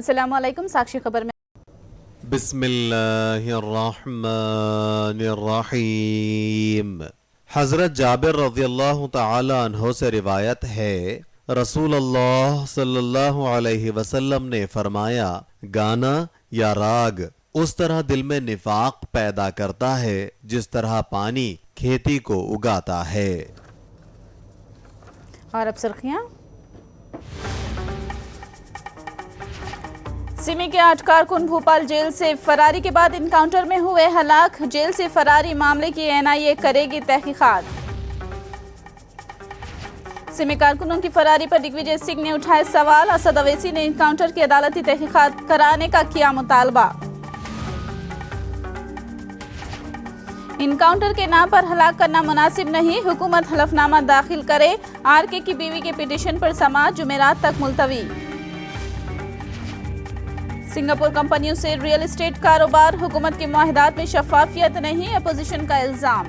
अस्सलाम वालेकुम। साक्षी खबर में बिस्मिल्लाहिर्रहमानिर्रहीम। हज़रत जाबिर रज़ियल्लाहु ताला अन्हो से रिवायत है, रसूलुल्लाह सल्लल्लाहु अलैहि वसल्लम ने फरमाया, गाना या राग उस तरह दिल में निफाक पैदा करता है जिस तरह पानी खेती को उगाता है। और अब सुर्खियां। सिमी के 8 कारकुन भोपाल जेल से फरारी के बाद इनकाउंटर में हुए हलाक। जेल से फरारी मामले की एनआईए करेगी तहकीकात। सिमी कारकुनों की फरारी पर दिग्विजय सिंह ने उठाए सवाल। असद अवैसी ने इनकाउंटर की अदालती तहकीकात कराने का किया मुतालबा। इनकाउंटर के नाम पर हलाक करना मुनासिब नहीं, हुकूमत हलफनामा दाखिल करे। आरके की बीवी के पिटीशन पर समाअत जुमेरात तक मुलतवी। सिंगापुर कंपनियों से रियल एस्टेट कारोबार, हुकूमत के मुआहदात में शफाफियत नहीं, अपोजिशन का इल्जाम।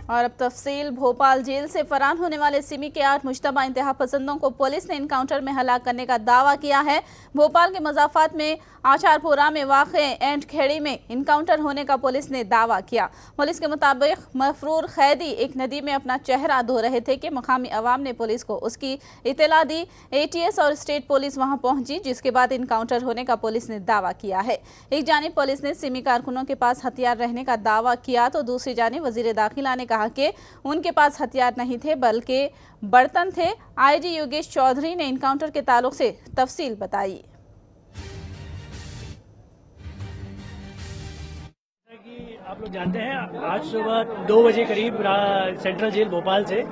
और अब तफसील। भोपाल जेल से फरार होने वाले सिमी के 8 मुश्तबा इंतहा पसंदों को पुलिस ने इनकाउंटर में हलाक करने का दावा किया है। भोपाल के मजाफात में आचारपुरा में वाक़े एंट खेड़ी में इनकाउंटर होने का पुलिस ने दावा किया। पुलिस के मुताबिक मफरूर कैदी एक नदी में अपना चेहरा धो रहे थे कि मकामी अवाम ने पुलिस को उसकी इत्तला दी। एटीएस और स्टेट पुलिस वहां पहुंची, जिसके बाद इनकाउंटर होने का पुलिस ने दावा किया है। एक जानिब पुलिस ने सिमी कारकुनों के पास हथियार रहने का दावा किया तो दूसरी जानिब वजीर दाखिला ने कहा कि उनके पास हथियार नहीं थे बल्कि बर्तन थे। आईजी योगेश चौधरी ने इनकाउंटर के ताल्लुक से तफसील बताई। आप लोग जानते हैं, आज सुबह 2 बजे करीब सेंट्रल जेल भोपाल से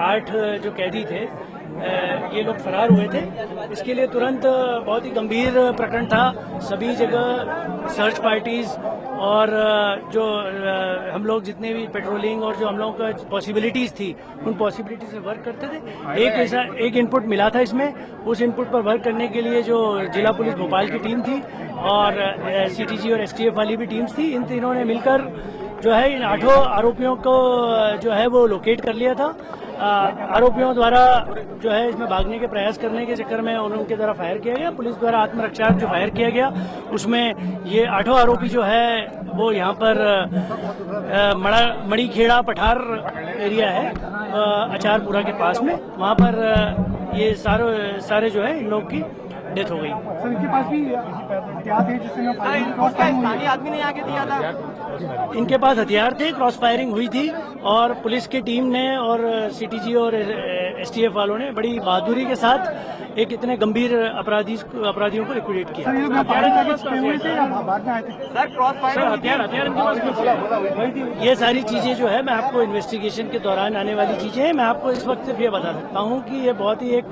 8 जो कैदी थे ये लोग फरार हुए थे। इसके लिए तुरंत बहुत ही गंभीर प्रकरण था। सभी जगह सर्च पार्टीज और जो हम लोग जितने भी पेट्रोलिंग और जो हम लोगों का पॉसिबिलिटीज थी उन पॉसिबिलिटीज से वर्क करते थे। एक इनपुट मिला था इसमें। उस इनपुट पर वर्क करने के लिए जो जिला पुलिस भोपाल की टीम थी और सीटीजी और एसटीएफ वाली भी टीम्स थी, इन तीनों ने मिलकर जो है इन 8 आरोपियों को जो है वो लोकेट कर लिया था। आरोपियों द्वारा जो है इसमें भागने के प्रयास करने के चक्कर में उनके द्वारा फायर किया गया। पुलिस द्वारा आत्मरक्षा जो फायर किया गया उसमें ये 8 आरोपी जो है वो यहाँ पर मड़ीखेड़ा पठार एरिया है आचारपुरा के पास में, वहाँ पर ये सारे जो है इन लोग की डेथ हो गई। सर, इनके पास भी हथियार थे जिससे आदमी ने आके दिया था। इनके पास हथियार थे, क्रॉस फायरिंग हुई थी और पुलिस की टीम ने और सीटीजी और एसटीएफ वालों ने बड़ी बहादुरी के साथ एक इतने गंभीर अपराधियों को लिक्विडेट किया। ये सारी चीजें जो है मैं आपको इन्वेस्टिगेशन के दौरान आने वाली चीजें हैं। मैं आपको इस वक्त सिर्फ ये बता सकता हूँ कि ये बहुत ही एक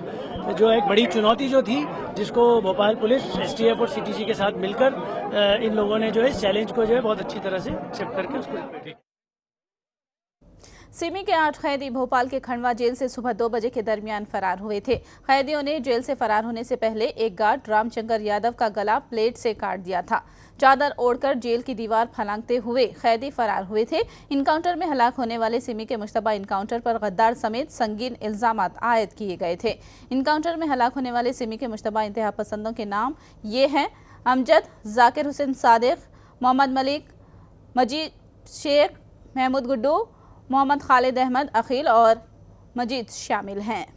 बड़ी चुनौती जो थी, जिसको भोपाल पुलिस एसटीएफ और सीटीजी के साथ मिलकर इन लोगों ने जो है इस चैलेंज को जो है बहुत अच्छी तरह से एक्सेप्ट करके उसको। सिमी के 8 कैदी भोपाल के खंडवा जेल से सुबह 2 बजे के दरमियान फरार हुए थे। कैदियों ने जेल से फरार होने से पहले एक गार्ड रामचंद्र यादव का गला प्लेट से काट दिया था। चादर ओढ़कर जेल की दीवार फलांगते हुए कैदी फरार हुए थे। इनकाउंटर में हलाक होने वाले सिमी के मुश्तबा इनकाउंटर पर गद्दार समेत संगीन इल्जामात आयद किए गए थे। इनकाउंटर में हलाक होने वाले सिमी के मुश्तबा इंतहा पसंदों के नाम ये हैं: अमजद, जाकिर हुसैन सादिक, मोहम्मद मलिक, मजीद शेख, महमूद गुड्डू, मोहम्मद खालिद अहमद अखिल और मजीद शामिल हैं।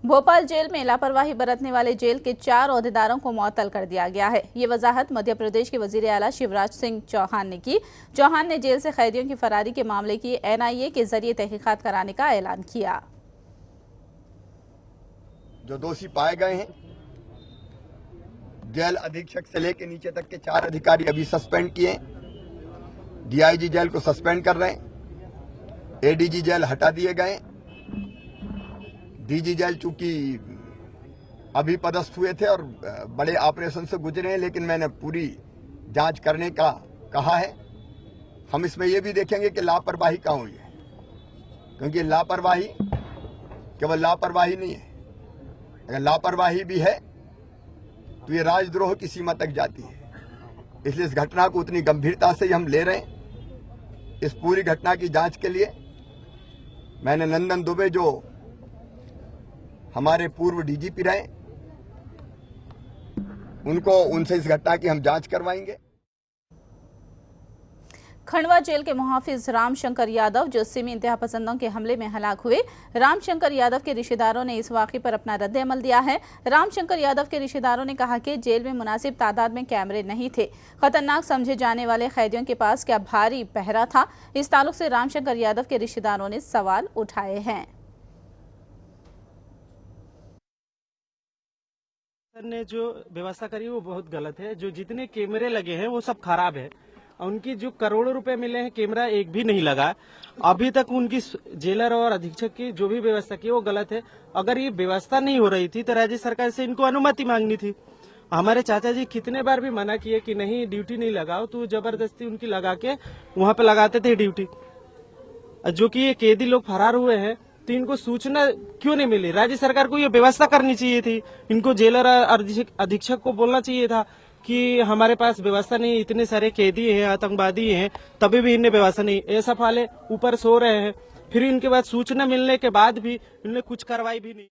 भोपाल जेल में लापरवाही बरतने वाले जेल के 4 ओहदेदारों को मुअत्तल कर दिया गया है। ये वजाहत मध्य प्रदेश के वजीर आला शिवराज सिंह चौहान ने की। चौहान ने जेल से कैदियों की फरारी के मामले की एनआईए के जरिए तहकीकात कराने का ऐलान किया। जो दोषी पाए गए हैं, जेल अधीक्षक से लेकर नीचे तक के 4 अधिकारी अभी सस्पेंड किए। डीआईजी जेल को सस्पेंड कर रहे हैं। एडीजी जेल हटा दिए गए। डीजी जेल चूंकि अभी पदस्थ हुए थे और बड़े ऑपरेशन से गुजरे हैं, लेकिन मैंने पूरी जांच करने का कहा है। हम इसमें यह भी देखेंगे कि लापरवाही कहाँ हुई है, क्योंकि लापरवाही केवल लापरवाही नहीं है। अगर लापरवाही भी है तो ये राजद्रोह की सीमा तक जाती है। इसलिए इस घटना को उतनी गंभीरता से हम ले रहे हैं इस पूरी घटना की जांच के लिए मैंने नंदन दुबे, जो हमारे पूर्व डीजीपी रहे, उनसे इस घटना की हम जांच करवाएंगे। खंडवा जेल के मुहाफिज रामशंकर यादव, जो सिमी इंतहा पसंदों के हमले में हलाक हुए, रामशंकर यादव के रिश्तेदारों ने इस वाक़े पर अपना रद्द अमल दिया है। रामशंकर यादव के रिश्तेदारों ने कहा कि जेल में मुनासिब तादाद में कैमरे नहीं थे। खतरनाक समझे जाने वाले कैदियों के पास क्या भारी पहरा था? इस ताल्लुक से रामशंकर यादव के रिश्तेदारों ने सवाल उठाए हैं। ने जो व्यवस्था करी वो बहुत गलत है। जो जितने कैमरे लगे हैं वो सब खराब है। उनकी जो करोड़ों रुपए मिले हैं, कैमरा एक भी नहीं लगा। अभी तक उनकी जेलर और अधीक्षक की जो भी व्यवस्था की वो गलत है। अगर ये व्यवस्था नहीं हो रही थी तो राज्य सरकार से इनको अनुमति मांगनी थी। हमारे चाचा जी कितने बार भी मना किए कि नहीं ड्यूटी नहीं लगाओ, तो जबरदस्ती उनकी लगा के वहाँ पे लगाते थे ड्यूटी। जो कि ये कैदी लोग फरार हुए हैं तो इनको सूचना क्यों नहीं मिली? राज्य सरकार को ये व्यवस्था करनी चाहिए थी। इनको जेलर अधीक्षक को बोलना चाहिए था कि हमारे पास व्यवस्था नहीं, इतने सारे कैदी हैं, आतंकवादी हैं, तभी भी इन्हें व्यवस्था नहीं। ऐसा फाले ऊपर सो रहे हैं, फिर इनके बाद सूचना मिलने के बाद भी इन्हें कुछ कार्रवाई भी नहीं।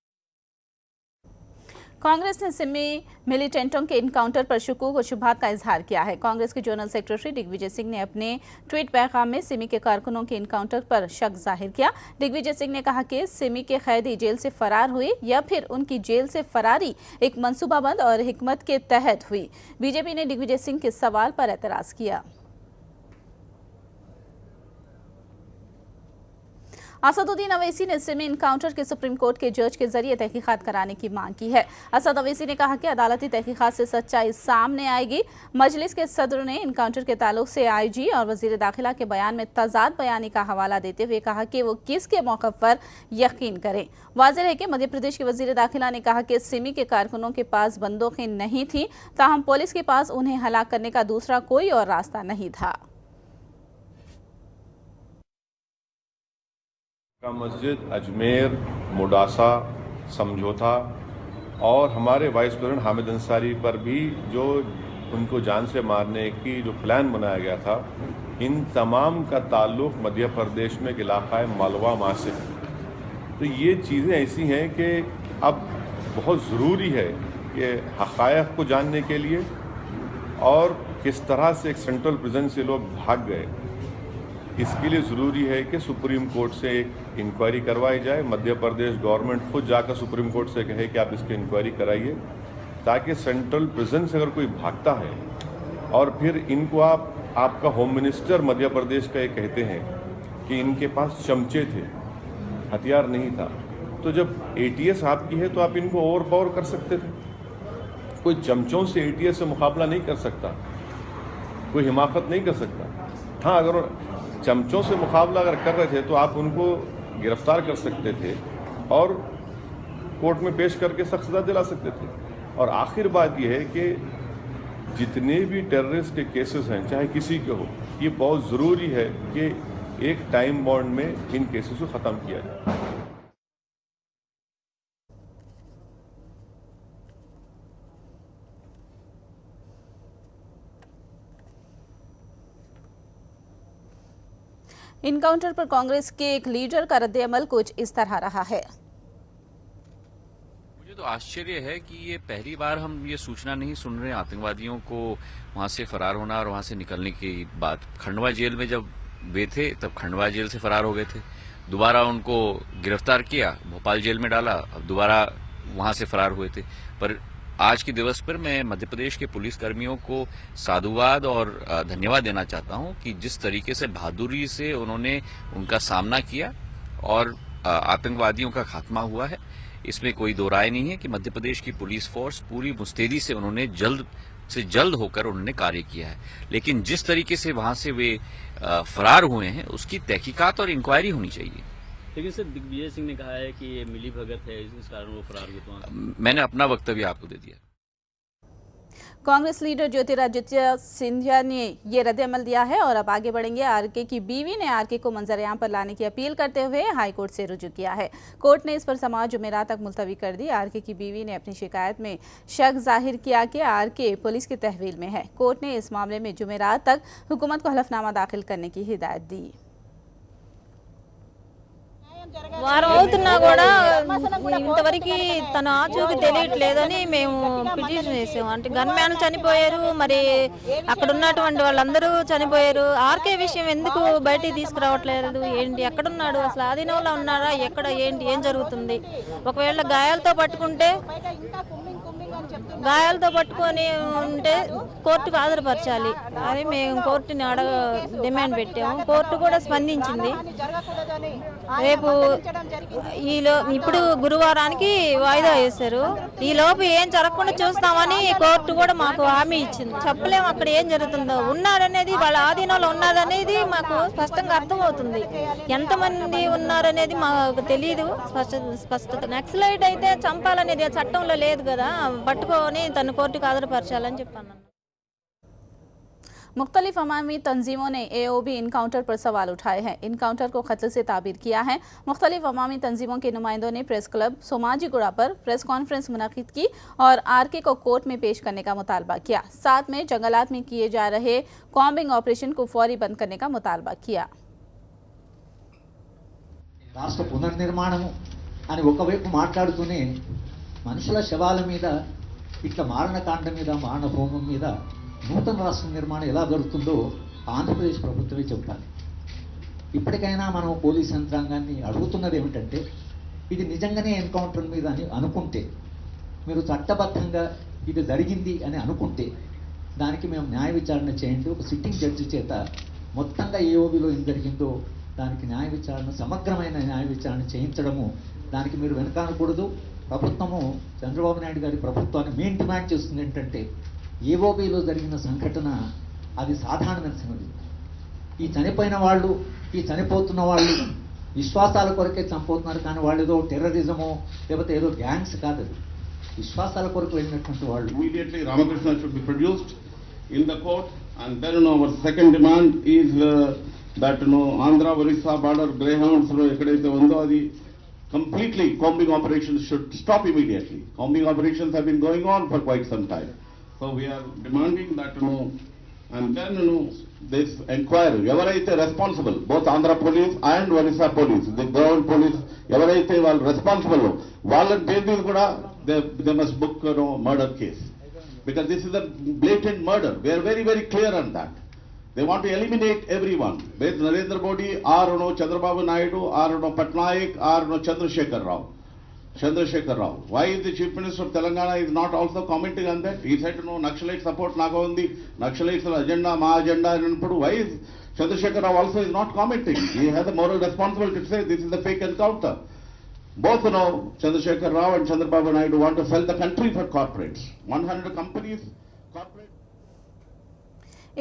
कांग्रेस ने सिमी मिलिटेंटों के इनकाउंटर पर शकूक और शुबहात का इजहार किया है। कांग्रेस के जनरल सेक्रेटरी दिग्विजय सिंह ने अपने ट्वीट पैगाम में सिमी के कारकुनों के इनकाउंटर पर शक जाहिर किया। दिग्विजय सिंह ने कहा कि सिमी के कैदी जेल से फरार हुए या फिर उनकी जेल से फरारी एक मंसूबाबंद और हिकमत के तहत हुई। बीजेपी ने दिग्विजय सिंह के सवाल पर एतराज किया। असदुद्दीन अवैसी ने सिमी इनकाउंटर के सुप्रीम कोर्ट के जज के जरिए तहकीकात कराने की मांग की है। असद अवैसी ने कहा कि अदालती तहकीकात से सच्चाई सामने आएगी। मजलिस के सदर ने इनकाउंटर के ताल्लुक से आईजी और वजीर दाखिला के बयान में तजाद बयानी का हवाला देते हुए कहा कि वो किसके मौक़िफ़ पर यकीन करें। वाज़ेह है कि मध्य प्रदेश के वजीर दाखिला ने कहा कि सिमी के कारकुनों के पास बंदूकें नहीं थी, ताहम पुलिस के पास उन्हें हलाक करने का दूसरा कोई और रास्ता नहीं था। का मस्जिद, अजमेर, मुडासा, समझौता और हमारे वाइस प्रेसिडेंट हामिद अंसारी पर भी जो उनको जान से मारने की जो प्लान बनाया गया था, इन तमाम का ताल्लुक मध्य प्रदेश में इलाक़ा मालवा से है। तो ये चीज़ें ऐसी हैं कि अब बहुत ज़रूरी है कि हक़ायक़ को जानने के लिए और किस तरह से एक सेंट्रल प्रिजन से लोग भाग गए, इसके लिए ज़रूरी है कि सुप्रीम कोर्ट से एक इंक्वायरी करवाई जाए। मध्य प्रदेश गवर्नमेंट खुद जाकर सुप्रीम कोर्ट से कहे कि आप इसकी इंक्वायरी कराइए, ताकि सेंट्रल प्रिजन से अगर कोई भागता है और फिर इनको आपका होम मिनिस्टर मध्य प्रदेश का ये कहते हैं कि इनके पास चमचे थे, हथियार नहीं था, तो जब एटीएस आपकी है तो आप इनको ओवर पावर कर सकते थे। कोई चमचों से एटीएस से मुकाबला नहीं कर सकता, कोई हिमाकत नहीं कर सकता। हाँ, अगर चमचों से मुकाबला अगर कर रहे थे तो आप उनको गिरफ्तार कर सकते थे और कोर्ट में पेश करके सख्त सज़ा दिला सकते थे। और आखिर बात यह है कि जितने भी टेररिस्ट के केसेस हैं, चाहे किसी के हो, ये बहुत ज़रूरी है कि एक टाइम बाउंड में इन केसेस को ख़त्म किया जाए। इनकाउंटर पर कांग्रेस के एक लीडर का रद्द अमल कुछ इस तरह रहा है। मुझे तो आश्चर्य है कि ये पहली बार हम ये सूचना नहीं सुन रहे आतंकवादियों को वहां से फरार होना और वहां से निकलने की बात। खंडवा जेल में जब वे थे तब खंडवा जेल से फरार हो गए थे, दोबारा उनको गिरफ्तार किया, भोपाल जेल में डाला, अब दोबारा वहां से फरार हुए थे। पर आज के दिवस पर मैं मध्य प्रदेश के पुलिस कर्मियों को साधुवाद और धन्यवाद देना चाहता हूं कि जिस तरीके से बहादुरी से उन्होंने उनका सामना किया और आतंकवादियों का खात्मा हुआ है, इसमें कोई दो राय नहीं है कि मध्य प्रदेश की पुलिस फोर्स पूरी मुस्तैदी से उन्होंने जल्द से जल्द होकर उन्होंने कार्य किया है। लेकिन जिस तरीके से वहां से वे फरार हुए हैं उसकी तहकीकात और इंक्वायरी होनी चाहिए। लेकिन सर, दिग्विजय सिंह ने कहा है कि ये मिली भगत है, इस कारण वो फरार हुए। तो मैंने अपना वक्तव्य आपको दे दिया। कांग्रेस लीडर ज्योतिरादित्य सिंधिया ने ये रद्द-ए-अमल दिया है और अब आगे बढ़ेंगे। आरके की बीवी ने आरके को मंजर-ए-आम पर लाने की अपील करते हुए हाईकोर्ट से रुजू किया है। कोर्ट ने इस पर समाअत जुमेरात तक मुलतवी कर दी। आरके की बीवी ने अपनी शिकायत में शक जाहिर किया कि आरके पुलिस की तहवील में है। कोर्ट ने इस मामले में जुमेरात तक हुकूमत को हलफनामा दाखिल करने की हिदायत दी। వారం అవుతున్నా కూడా ఇంతవరకు తన ఆచూకి తెలియట్లేదని మేము పిటిషన్ వేసాము. అంటే గన్ మ్యాన్ చనిపోయారు, మరి అక్కడ ఉన్నటువంటి వాళ్ళందరూ చనిపోయారు. ఆర్కే విషయం ఎందుకు బయటికి తీసుకురావట్లేదు? ఏంటి, ఎక్కడున్నాడు? అసలు ఆధీనంలో ఉన్నారా? ఎక్కడ ఏంటి, ఏం జరుగుతుంది? ఒకవేళ గాయాలతో పట్టుకొని ఉంటే కోర్టుకు హాజరుపరచాలి అని మేము కోర్టుని డిమాండ్ పెట్టాము. కోర్టు కూడా స్పందించింది. రేపు ఇప్పుడు గురువారానికి వాయిదా వేశారు. ఈ లోపు ఏం జరగకుండా చూస్తామని కోర్టు కూడా మాకు హామీ ఇచ్చింది. చెప్పలేము అక్కడ ఏం జరుగుతుందో. ఉన్నారనేది, వాళ్ళ ఆధీనంలో ఉన్నారనేది మాకు స్పష్టంగా అర్థమవుతుంది. ఎంతమంది ఉన్నారనేది మాకు తెలియదు స్పష్టత. నక్సలైట్ అయితే చంపాలనేది చట్టంలో లేదు కదా, పట్టుకొని తను కోర్టుకు హాజరుపరచాలని చెప్పాను. मुख्तलिफ अवामी तंजीमों ने AOB इनकाउंटर पर सवाल उठाए हैं। इनकाउंटर को कत्ल से ताबीर किया है। मुख्तलिफ अवामी तंजीमों के नुमाइंदों ने प्रेस क्लब सोमाजीगुड़ा पर प्रेस कॉन्फ्रेंस मुनक्किद की और आरके को कोर्ट में पेश करने का मुतालबा किया। साथ में जंगलात में किए जा रहे कॉम्बिंग ऑपरेशन को फौरी बंद करने का मुतालबा किया। రాష్ట్ర పునర్నిర్మాణం అని ఒకవైపు మాట్లాడుతూనే మనుషుల శవాల మీద, ఇట్లా మారణకాండ మీద, మారణహోమం మీద నూతన రాష్ట్ర నిర్మాణం ఎలా జరుగుతుందో ఆంధ్రప్రదేశ్ ప్రభుత్వమే చెప్పాలి. ఇప్పటికైనా మనం పోలీస్ యంత్రాంగాన్ని అడుగుతున్నది ఏమిటంటే, ఇది నిజంగానే ఎన్కౌంటర్ మీద అని అనుకుంటే, మీరు చట్టబద్ధంగా ఇది జరిగింది అని అనుకుంటే దానికి మేము న్యాయ విచారణ చేయండి. ఒక సిట్టింగ్ జడ్జి చేత మొత్తంగా ఏఓబిలో ఏం జరిగిందో దానికి న్యాయ విచారణ, సమగ్రమైన న్యాయ విచారణ చేయించడము, దానికి మీరు వెనకానకూడదు. ప్రభుత్వము, చంద్రబాబు నాయుడు గారి ప్రభుత్వాన్ని మెయిన్ డిమాండ్ చేస్తుంది ఏంటంటే, ఏఓబిలో జరిగిన సంఘటన అది సాధారణమైనది. ఈ చనిపోయిన వాళ్ళు, ఈ చనిపోతున్న వాళ్ళు విశ్వాసాల కొరకే చంపుతున్నారు, కానీ వాళ్ళు ఏదో టెర్రరిజమో లేకపోతే ఏదో గ్యాంగ్స్ కాదు. విశ్వాసాల కొరకు వెళ్ళినటువంటి వాళ్ళు. Immediately Ramakrishna should be produced in the court, and then our second demand is that Andhra Orissa border greyhounds ekkadaithe undo adi completely combing operations should stop immediately. Combing operations have been going on for quite some time. So we are demanding that and then this inquiry, ఎవరైతే responsible, both Andhra police and Orissa police, the ground police, ఎవరైతే వాళ్ళు responsible వాళ్ళని పేరు కూడా they must book murder case, because this is a blatant murder. We are very, very clear on that. They want to eliminate everyone, both Narendra Modi or Chandrababu Naidu or Patnaik or Chandrasekhar Rao. Why is the Chief Minister of Telangana is not also commenting on that? He said Naxalite support naga undi, Naxalite agenda ma agenda anappudu. Why is Chandrasekhar Rao also is not commenting? He has a moral responsibility to say this is a fake encounter. Both Chandrasekhar Rao and Chandrababu Naidu want to sell the country for corporates. 100 companies, corporate.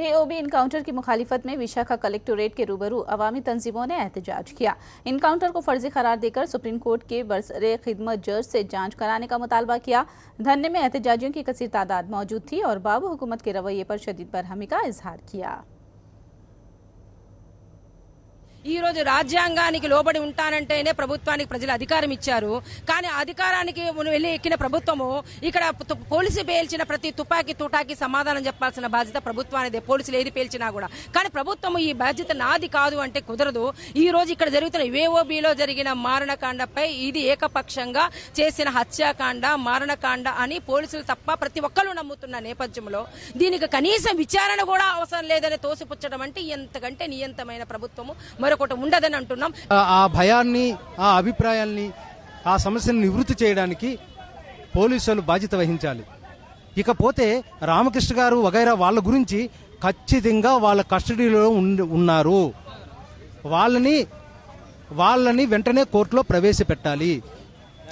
AOB encounter की मुखालिफत में Vishakha collectorate के रूबरू अवामी तंजीमों ने एहतजाज किया। Encounter को फर्जी करार देकर सुप्रीम कोर्ट के बरसरे खिदमत जज से जांच कराने का मुतालबा किया। धरने में एहतजाजियों की कसीर तादाद मौजूद थी और बाबू हुकूमत के रवैये पर शदीद बरहमी का इजहार किया। ఈ రోజు రాజ్యాంగానికి లోబడి ఉంటానంటేనే ప్రభుత్వానికి ప్రజలు అధికారం ఇచ్చారు. కానీ అధికారానికి వెళ్ళి ఎక్కిన ప్రభుత్వము ఇక్కడ పోలీసు పేల్చిన ప్రతి తుపాకీ తూటాకి సమాధానం చెప్పాల్సిన బాధ్యత ప్రభుత్వానిదే, పోలీసులు ఏది పేల్చినా కూడా. కానీ ప్రభుత్వం ఈ బాధ్యత నాది కాదు అంటే కుదరదు. ఈ రోజు ఇక్కడ జరుగుతున్న ఏఓబిలో జరిగిన మారణకాండపై ఇది ఏకపక్షంగా చేసిన హత్యాకాండ, మారణకాండ అని పోలీసులు తప్ప ప్రతి ఒక్కరు నమ్ముతున్న నేపథ్యంలో దీనికి కనీసం విచారణ కూడా అవసరం లేదని తోసిపుచ్చడం అంటే ఎంతకంటే నియంతమైన ప్రభుత్వము మరొకటి ఉండదని అంటున్నాం. ఆ భయాన్ని, ఆ అభిప్రాయాల్ని, ఆ సమస్యను నివృత్తి చేయడానికి పోలీసులు బాధ్యత వహించాలి. ఇకపోతే రామకృష్ణ గారు వగైరా వాళ్ళ గురించి ఖచ్చితంగా వాళ్ళ కస్టడీలో ఉన్నారు. వాళ్ళని వెంటనే కోర్టులో ప్రవేశపెట్టాలి.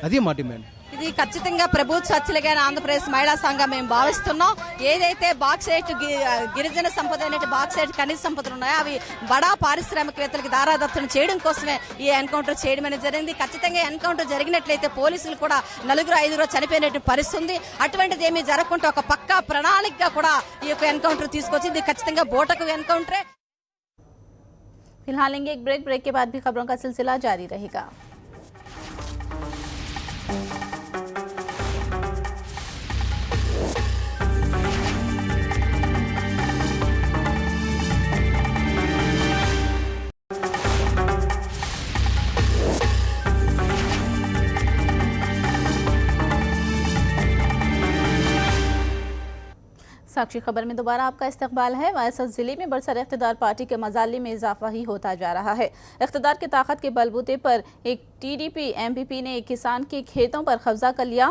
అది మా డిమాండ్. ఇది ఖచ్చితంగా ప్రభుత్వ చర్చలుగా ఆంధ్రప్రదేశ్ మహిళా సంఘం మేము భావిస్తున్నాం. ఏదైతే బాక్సైట్ గిరిజన సంపద అనేటి బాక్సైట్ ఖనిజ సంపదలు ఉన్నాయో అవి బడా పారిశ్రామికవేత్తలకు దారాదత్తను చేయడం కోసమే ఈ ఎన్కౌంటర్ చేయడం అనేది జరిగింది. ఖచ్చితంగా ఎన్కౌంటర్ జరిగినట్లయితే పోలీసులు కూడా 4-5 చనిపోయినట్టు పరిస్థితి ఉంది. అటువంటిది ఏమీ జరగకుండా ఒక పక్కా ప్రణాళికగా కూడా ఈ యొక్క ఎన్కౌంటర్ తీసుకొచ్చింది. ఖచ్చితంగా బోటకు ఎన్కౌంటరే. फिलहाल लेंगे एक ब्रेक के बाद भी खबरों का सिलसिला जारी रहेगा। साक्षी खबर में दोबारा आपका इस्तकबाल है। वायसर जिले में बरसर इख्तिदार पार्टी के मजाली में इजाफा ही होता जा रहा है। इख्तिदार की ताकत के बलबूते पर एक टीडीपी एमपीपी ने एक किसान के खेतों पर कब्जा कर लिया।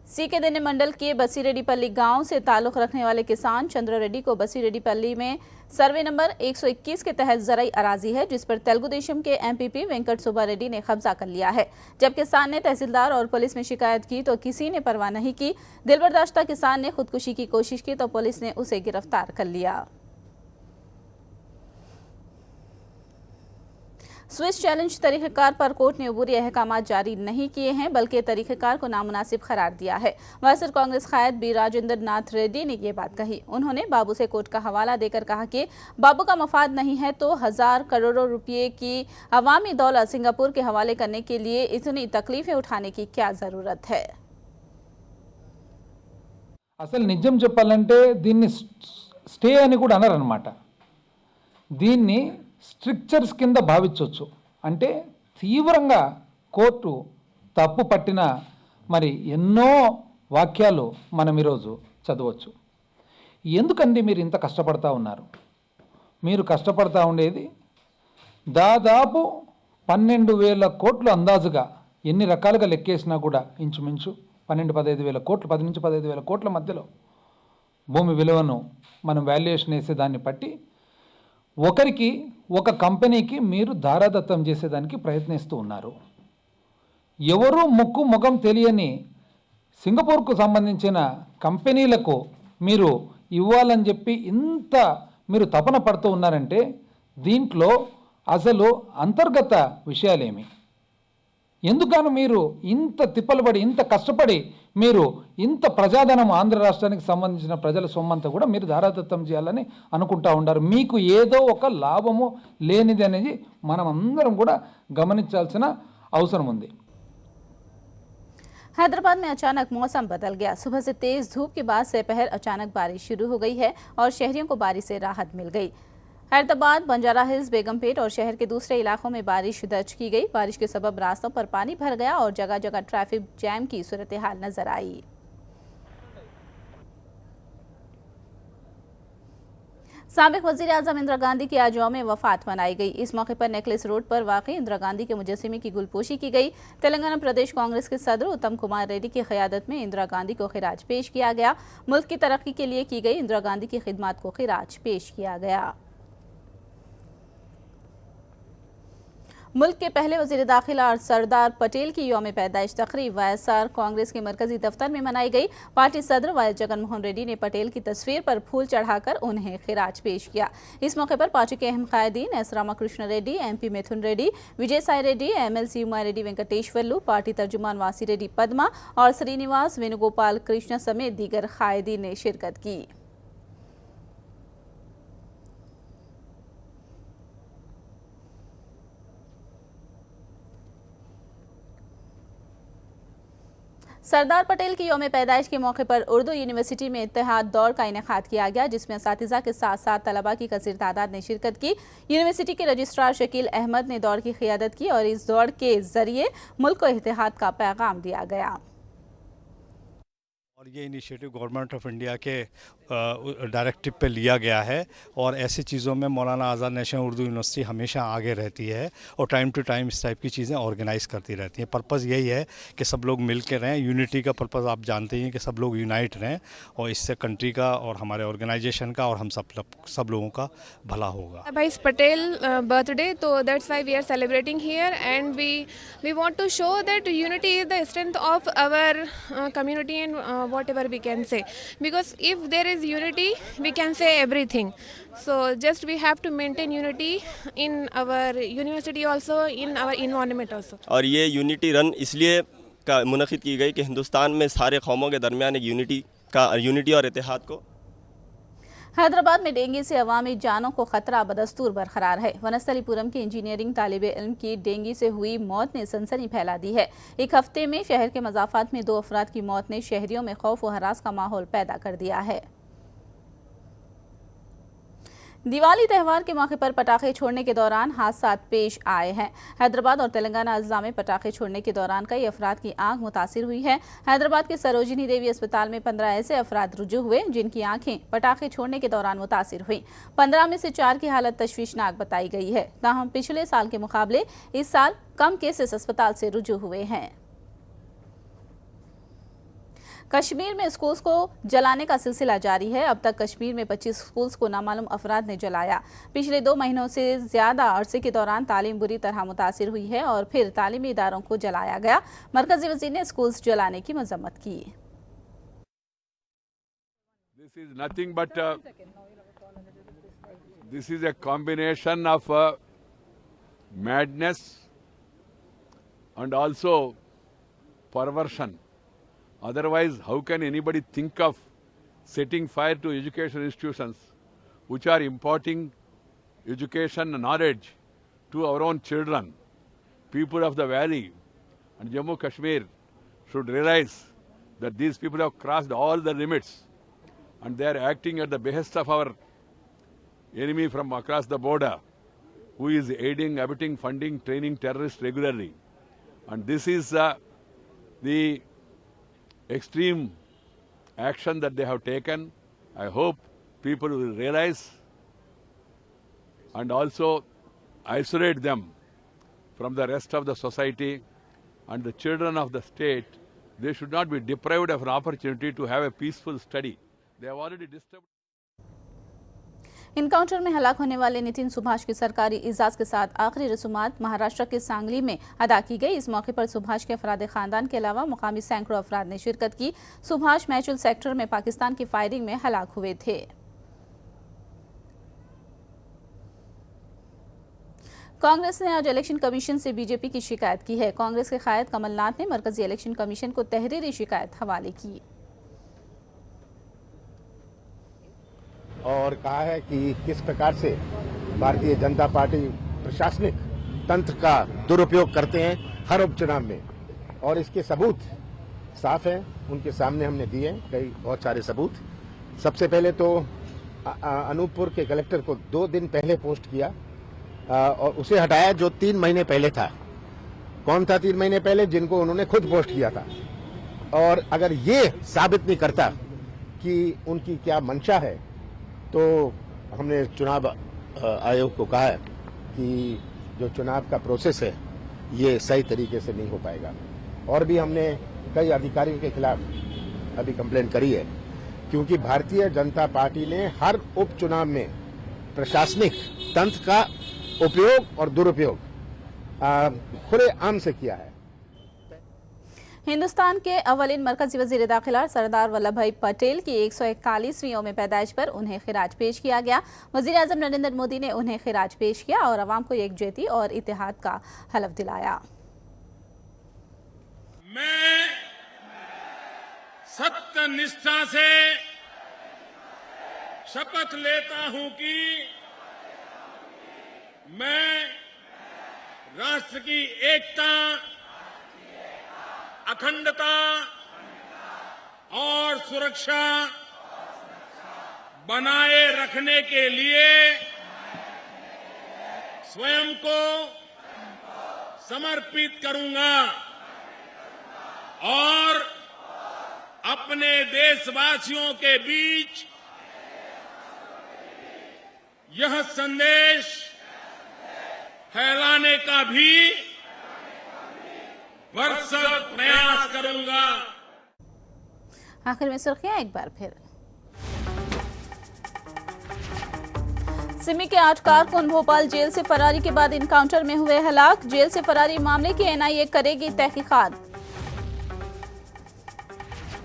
सीके मंडल के बसीरेड्डीपल्ली गांव से ताल्लुक रखने वाले किसान चंद्र रेड्डी को बसीरेड्डीपल्ली में सर्वे नंबर 121 के तहत ज़राई अराजी है, जिस पर तेलुगु देशम के एमपीपी वेंकट सुब्बा रेड्डी ने कब्जा कर लिया है। जब किसान ने तहसीलदार और पुलिस में शिकायत की तो किसी ने परवाह नहीं की। दिलबर्दाश्ता किसान ने खुदकुशी की कोशिश की तो पुलिस ने उसे गिरफ्तार कर लिया। स्विस चैलेंज तरीक़ेकार पर कोर्ट ने अबूरी अहकाम जारी नहीं किए हैं, बल्कि तरीक़ेकार को नामुनासिब करार दिया है। वायसर कांग्रेस कायद बी राजेंद्र नाथ रेड्डी ने ये बात कही। उन्होंने बाबू से कोर्ट का हवाला देकर कहा कि बाबू का मफाद नहीं है तो 1000 करोड़ रुपये की अवामी दौलत सिंगापुर के हवाले करने के लिए इतनी तकलीफें उठाने की क्या ज़रूरत है। అసలు నిజం చెప్పాలంటే దీన్ని స్టే అని కూడా అనరన్నమాట. దీన్ని స్ట్రిక్చర్స్ కింద భావించవచ్చు. అంటే తీవ్రంగా కోర్టు తప్పు పట్టిన మరి ఎన్నో వాక్యాలు మనం ఈరోజు చదవచ్చు. ఎందుకండి మీరు ఇంత కష్టపడతా ఉన్నారు? మీరు కష్టపడతా ఉండేది దాదాపు 12,000 కోట్లు అందాజుగా ఎన్ని రకాలుగా లెక్కేసినా కూడా ఇంచుమించు 12-15 వేల కోట్లు, 10 నుంచి 15 వేల కోట్ల మధ్యలో భూమి విలువను మనం వాల్యుయేషన్ వేసేదాన్ని బట్టి ఒకరికి ఒక కంపెనీకి మీరు దారాదత్తం చేసేదానికి ప్రయత్నిస్తూ ఉన్నారు. ఎవరు ముక్కు ముఖం తెలియని సింగపూర్కు సంబంధించిన కంపెనీలకు మీరు ఇవ్వాలని చెప్పి ఇంత మీరు తపన పడుతూ ఉన్నారంటే దీంట్లో అసలు అంతర్గత విషయాలేమి? ఎందుకని మీరు ఇంత తిప్పలుపడి ఇంత కష్టపడి మీరు ఇంత ప్రజాధనం ఆంధ్ర రాష్ట్రానికి సంబంధించిన ప్రజల సొమ్మంతా కూడా మీరు దారాదత్తం చేయాలని అనుకుంటా ఉన్నారు. మీకు ఏదో ఒక లాభము లేనిది అనేది మనం అందరం కూడా గమనించాల్సిన అవసరం ఉంది. हैदराबाद में अचानक मौसम बदल गया। सुबह से तेज धूप के बाद दोपहर अचानक बारिश शुरू हो गई है और शहरियों को बारिश से राहत मिल गई। हैदराबाद, बंजारा हिल्स, बेगमपेट और शहर के दूसरे इलाकों में बारिश दर्ज की गई। बारिश के सबब रास्तों पर पानी भर गया और जगह जगह ट्रैफिक जैम की सूरत हाल नजर आई। साबिक वजीर आजम इंदिरा गांधी की आज यौम वफात मनाई गई। इस मौके पर नेकलेस रोड पर वाक़ई इंदिरा गांधी के मुजस्समे की गुलपोशी की गई। तेलंगाना प्रदेश कांग्रेस के सदर उत्तम कुमार रेड्डी की क़यादत में इंदिरा गांधी को खिराज पेश किया गया। मुल्क की तरक्की के लिए की गई इंदिरा गांधी की खिदमत को खिराज पेश किया गया। मुल्क के पहले वजीर दाखिला और सरदार पटेल की यौम पैदाइश तकरीब वायएसआर कांग्रेस के मरकजी दफ्तर में मनाई गई। पार्टी सदर वाई जगन मोहन रेड्डी ने पटेल की तस्वीर पर फूल चढ़ाकर उन्हें खिराज पेश किया। इस मौके पर पार्टी के अहम कायदीन एस रामाकृष्ण रेड्डी, एमपी मिथुन रेड्डी, विजय साई रेड्डी, एमएलसी उमा रेड्डी वेंकटेश्वर्लू, पार्टी तर्जुमान वासी रेड्डी पद्मा और श्रीनिवास वेणुगोपाल कृष्ण समेत दीगर कायदीन ने शिरकत की। सरदार पटेल की यौम पैदाइश के मौके पर उर्दू यूनिवर्सिटी में इत्तेहाद दौड़ का इनेकाद किया गया, जिसमें असातिज़ा के साथ साथ तलबा की कसीर तादाद ने शिरकत की। यूनिवर्सिटी के रजिस्ट्रार शकील अहमद ने दौड़ की क़ियादत की और इस दौड़ के जरिए मुल्क को इत्तेहाद का पैगाम दिया गया। और ये इनिशिएटिव गवर्नमेंट ऑफ इंडिया के डायरेक्टिव पे लिया गया है और ऐसी चीज़ों में मौलाना आज़ाद नेशनल उर्दू यूनिवर्सिटी हमेशा आगे रहती है और टाइम टू टाइम इस टाइप की चीज़ें ऑर्गेनाइज करती रहती हैं। पर्पज़ यही है कि सब लोग मिल के रहें, यूनिटी का पर्पज़ आप जानते ही हैं कि सब लोग यूनाइट रहें और इससे कंट्री का और हमारे ऑर्गेनाइजेशन का और हम सब लोगों का भला होगा। Bhai's Patel birthday, so that's why we are celebrating here, and we want to show that unity is the strength of our community and whatever we can say, because if there is unity we can say everything. So just we have to maintain unity in our university also, in our environment also. और ये unity run इसलिए का मुनक़िद की गई कि हिंदुस्तान में सारे कौमों के दरमियान एक यूनिटी और इत्तेहाद को। हैदराबाद में डेंगू से अवामी जानों को खतरा बदस्तूर बरकरार है। वनस्थलीपुरम के इंजीनियरिंग तालिबे इल्म की डेंगू से हुई मौत ने सनसनी फैला दी है। एक हफ्ते में शहर के मज़ाफ़ात में 2 अफराद की मौत ने शहरियों में खौफ व हरास का माहौल पैदा कर दिया है। दिवाली त्यौहार के मौके पर पटाखे छोड़ने के दौरान हादसा पेश आए हैं। हैदराबाद और तेलंगाना अजला में पटाखे छोड़ने के दौरान कई अफराद की आंख मुतासिर हुई है। हैदराबाद के सरोजिनी देवी अस्पताल में 15 ऐसे अफराद रुजू हुए जिनकी आंखें पटाखे छोड़ने के दौरान मुतासिर हुई। 15 में से 4 की हालत तशवीशनाक बताई गई है। ताहम पिछले साल के मुकाबले इस साल कम केसेस अस्पताल से रुजू हुए हैं। कश्मीर में स्कूल्स को जलाने का सिलसिला जारी है। अब तक कश्मीर में 25 स्कूल्स को नामालूम अफराद ने जलाया। पिछले 2 महीनों से ज्यादा अरसे के दौरान तालीम बुरी तरह मुतासिर हुई है और फिर तालीमी इदारों को जलाया गया। मरकजी वज़ीर ने स्कूल्स जलाने की मजम्मत की। This is a combination of madness and also perversion. Otherwise, how can anybody think of setting fire to education institutions which are imparting education and knowledge to our own children? People of the valley and Jammu Kashmir should realize that these people have crossed all the limits and they are acting at the behest of our enemy from across the border, who is aiding, abetting, funding, training terrorists regularly. And this is the extreme action that they have taken. I hope people will realize and also isolate them from the rest of the society, and the children of the state, they should not be deprived of an opportunity to have a peaceful study. They have already disturbed. Encounter में हलाक होने वाले नितिन सुभाष की सरकारी इजाज़ के साथ आखिरी रसूमात महाराष्ट्र के सांगली में अदा की गई। इस मौके पर सुभाष के अफराद खानदान के अलावा मुकामी सैकड़ों अफराद ने शिरकत की। सुभाष मैचुल सेक्टर में पाकिस्तान की फायरिंग में हलाक हुए थे। कांग्रेस ने आज इलेक्शन कमीशन से बीजेपी की शिकायत की है। कांग्रेस के कायद कमलनाथ ने मरकजी इलेक्शन कमीशन को तहरीरी शिकायत हवाले की और कहा है कि किस प्रकार से भारतीय जनता पार्टी प्रशासनिक तंत्र का दुरुपयोग करते हैं हर उपचुनाव में, और इसके सबूत साफ हैं, उनके सामने हमने दिए बहुत सारे सबूत। सबसे पहले तो अनूपपुर के कलेक्टर को 2 दिन पहले पोस्ट किया और उसे हटाया जो 3 महीने पहले था। कौन था 3 महीने पहले? जिनको उन्होंने खुद पोस्ट किया था। और अगर ये साबित नहीं करता कि उनकी क्या मंशा है, तो हमने चुनाव आयोग को कहा है कि जो चुनाव का प्रोसेस है ये सही तरीके से नहीं हो पाएगा। और भी हमने कई अधिकारियों के खिलाफ अभी कंप्लेंट करी है, क्योंकि भारतीय जनता पार्टी ने हर उपचुनाव में प्रशासनिक तंत्र का उपयोग और दुरुपयोग खुलेआम से किया है। हिंदुस्तान के अवलिन मरकजी वजीर दाखिला सरदार वल्लभ भाई पटेल की 141वीं यौम पैदाइश पर उन्हें खिराज पेश किया गया। वजीर आजम नरेंद्र मोदी ने उन्हें खिराज पेश किया और अवाम को एकजुहती और इत्तेहाद का हलफ दिलाया। मैं सत्य निष्ठा से शपथ लेता हूं कि मैं राष्ट्र की एकता, अखंडता और सुरक्षा बनाए रखने के लिए स्वयं को समर्पित करूंगा और अपने देशवासियों के बीच यह संदेश फैलाने का भी भरसक प्रयास करूंगा। आखिर में सुर्खियां एक बार फिर। सिमी के 8 कारकुन भोपाल जेल से फरारी के बाद इनकाउंटर में हुए हलाक। जेल से फरारी मामले की एनआईए करेगी तहकीकात।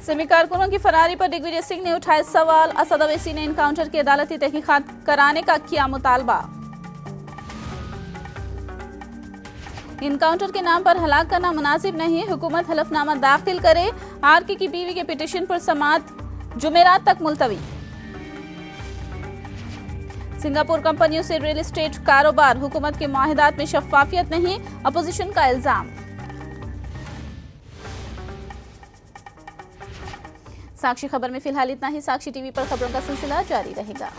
सिमी कारकुनों की फरारी पर दिग्विजय सिंह ने उठाए सवाल। असद अवैसी ने इनकाउंटर की अदालती तहकीकात कराने का किया मुतालबा। इनकाउंटर के नाम पर हलाक करना मुनासिब नहीं, हुकूमत हलफनामा दाखिल करे। आरके की बीवी के पिटीशन पर समाअत जुमेरात तक मुलतवी। सिंगापुर कंपनियों से रियल एस्टेट कारोबार, हुकूमत के मुआहिदात में शफाफियत नहीं, अपोजिशन का इल्जाम। साक्षी खबर में फिलहाल इतना ही। साक्षी टीवी पर खबरों का सिलसिला जारी रहेगा।